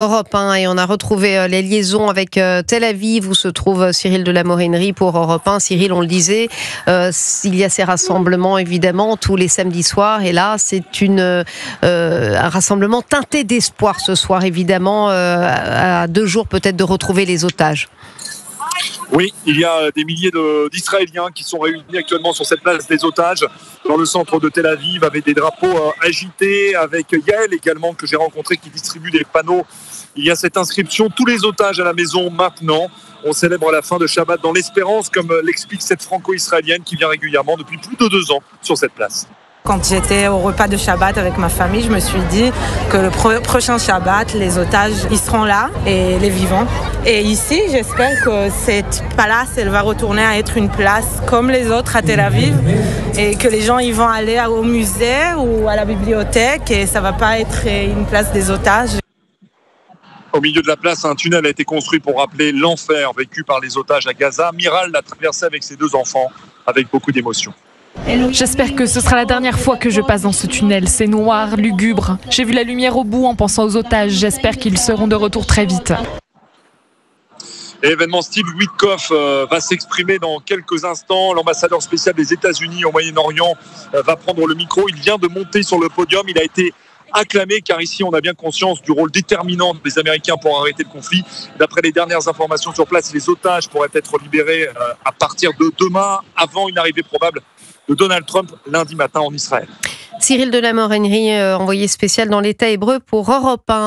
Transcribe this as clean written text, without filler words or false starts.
Europe 1 et on a retrouvé les liaisons avec Tel Aviv où se trouve Cyril de la Morinerie pour Europe 1. Cyril, on le disait, il y a ces rassemblements évidemment tous les samedis soirs et là c'est un rassemblement teinté d'espoir ce soir évidemment à 2 jours peut-être de retrouver les otages. Oui, il y a des milliers d'Israéliens qui sont réunis actuellement sur cette place des otages dans le centre de Tel Aviv avec des drapeaux agités, avec Yael également que j'ai rencontré qui distribue des panneaux. Il y a cette inscription, tous les otages à la maison maintenant. On célèbre la fin de Shabbat dans l'espérance, comme l'explique cette franco-israélienne qui vient régulièrement depuis plus de 2 ans sur cette place. Quand j'étais au repas de Shabbat avec ma famille, je me suis dit que le prochain Shabbat, les otages, ils seront là et les vivants. Et ici, j'espère que cette place, elle va retourner à être une place comme les autres à Tel Aviv et que les gens ils vont aller au musée ou à la bibliothèque et ça va pas être une place des otages. Au milieu de la place, un tunnel a été construit pour rappeler l'enfer vécu par les otages à Gaza. Miral l'a traversé avec ses 2 enfants avec beaucoup d'émotion. J'espère que ce sera la dernière fois que je passe dans ce tunnel. C'est noir, lugubre. J'ai vu la lumière au bout en pensant aux otages. J'espère qu'ils seront de retour très vite. Et événement, Steve Witkoff va s'exprimer dans quelques instants. L'ambassadeur spécial des États-Unis au Moyen-Orient va prendre le micro. Il vient de monter sur le podium. Il a été acclamé car ici on a bien conscience du rôle déterminant des Américains pour arrêter le conflit. D'après les dernières informations sur place, les otages pourraient être libérés à partir de demain, avant une arrivée probable de Donald Trump lundi matin en Israël. Cyril de la Morinerie, envoyé spécial dans l'État hébreu pour Europe 1.